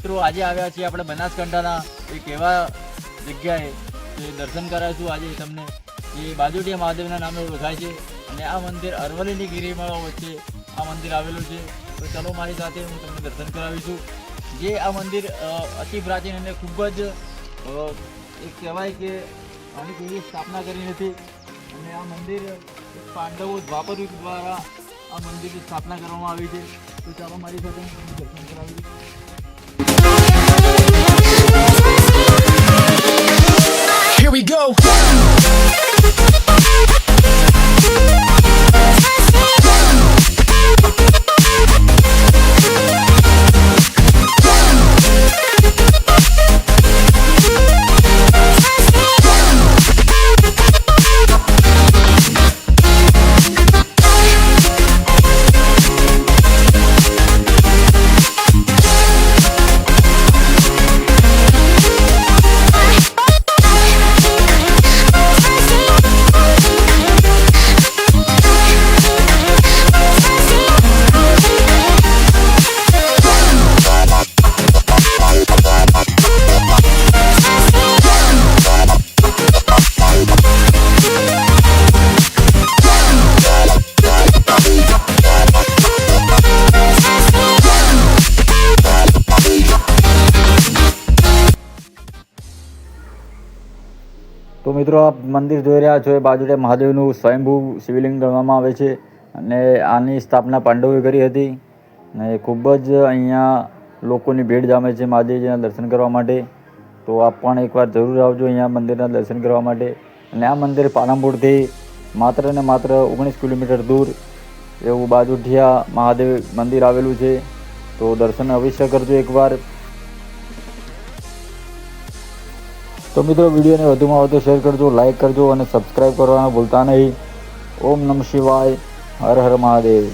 મિત્રો આજે આવ્યા છીએ આપણે બનાસકાંઠાના એક એવા જગ્યાએ જે દર્શન કરાવીશું આજે તમને, જે બાજોટિયા મહાદેવના નામે ઓળખાય છે અને આ મંદિર અરવલ્લીની ગિરિમાળા વચ્ચે આ મંદિર આવેલું છે. તો ચાલો મારી સાથે હું તમને દર્શન કરાવીશું. જે આ મંદિર અતિ પ્રાચીન અને ખૂબ જ એક કહેવાય કે આની કોઈ સ્થાપના કરી નથી અને આ મંદિર પાંડવો દ્વાપર યુગ દ્વારા આ મંદિરની સ્થાપના કરવામાં આવી છે. તો ચાલો મારી સાથે હું તમને દર્શન કરાવી દઉં. Here we go. તો મિત્રો આપ મંદિર જોઈ રહ્યા છો એ બાજોટિયા મહાદેવનું સ્વયંભૂ શિવલિંગ ગણવામાં આવે છે અને આની સ્થાપના પાંડવોએ કરી હતી અને ખૂબ જ અહીંયા લોકોની ભીડ જામે છે મહાદેવજીના દર્શન કરવા માટે. તો આપ પણ એકવાર જરૂર આવજો અહીંયા મંદિરના દર્શન કરવા માટે. અને આ મંદિર પાલનપુરથી માત્ર ને માત્ર 19 કિલોમીટર દૂર એવું બાજોટિયા મહાદેવ મંદિર આવેલું છે. તો દર્શન અવશ્ય કરજો એકવાર. તો મિત્રો વિડીયોને વધુમાં વધુ શેર કરજો, લાઇક કરજો અને સબસ્ક્રાઈબ કરવાનું ભૂલતા નહીં. ઓમ નમઃ શિવાય, હર હર મહાદેવ.